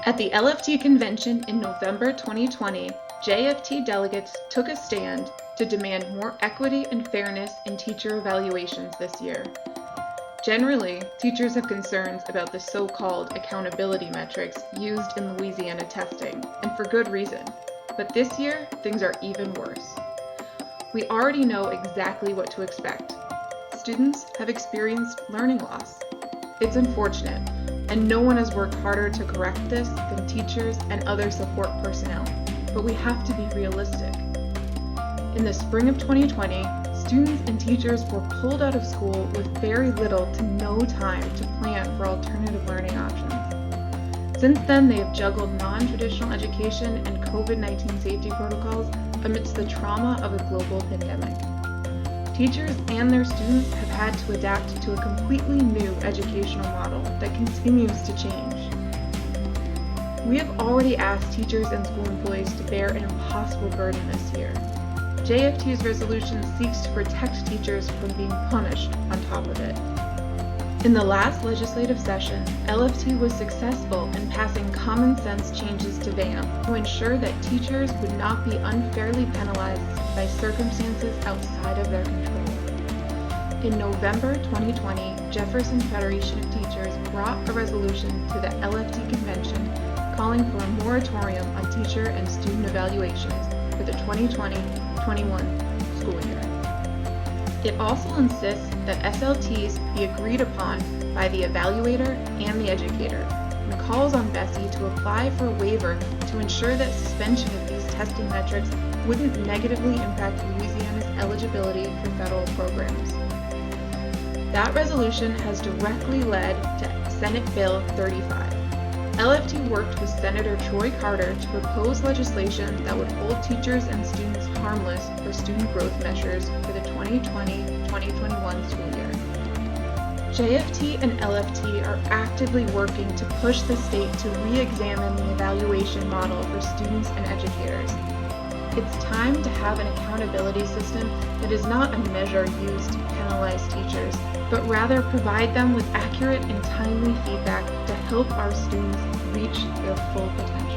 At the LFT Convention in November 2020, JFT delegates took a stand to demand more equity and fairness in teacher evaluations this year. Generally, teachers have concerns about the so-called accountability metrics used in Louisiana testing, and for good reason. But this year, things are even worse. We already know exactly what to expect. Students have experienced learning loss. It's unfortunate, and no one has worked harder to correct this than teachers and other support personnel, but we have to be realistic. In the spring of 2020, students and teachers were pulled out of school with very little to no time to plan for alternative learning options. Since then, they have juggled non-traditional education and COVID-19 safety protocols amidst the trauma of a global pandemic. Teachers and their students have had to adapt to a completely new educational model that continues to change. We have already asked teachers and school employees to bear an impossible burden this year. JFT's resolution seeks to protect teachers from being punished on top of it. In the last legislative session, LFT was successful in passing common sense changes to VAM to ensure that teachers would not be unfairly penalized by circumstances outside of their control. In November 2020, Jefferson Federation of Teachers brought a resolution to the LFT Convention calling for a moratorium on teacher and student evaluations for the 2020-21 school year. It also insists that SLTs be agreed upon by the evaluator and the educator, and calls on Bessie to apply for a waiver to ensure that suspension of these testing metrics wouldn't negatively impact Louisiana's eligibility for federal programs. That resolution has directly led to Senate Bill 35. LFT worked with Senator Troy Carter to propose legislation that would hold teachers and students harmless for student growth measures for the 2020-2021 school year. JFT and LFT are actively working to push the state to re-examine the evaluation model for students and educators. It's time to have an accountability system that is not a measure used to penalize teachers, but rather provide them with accurate and timely feedback to help our students reach their full potential.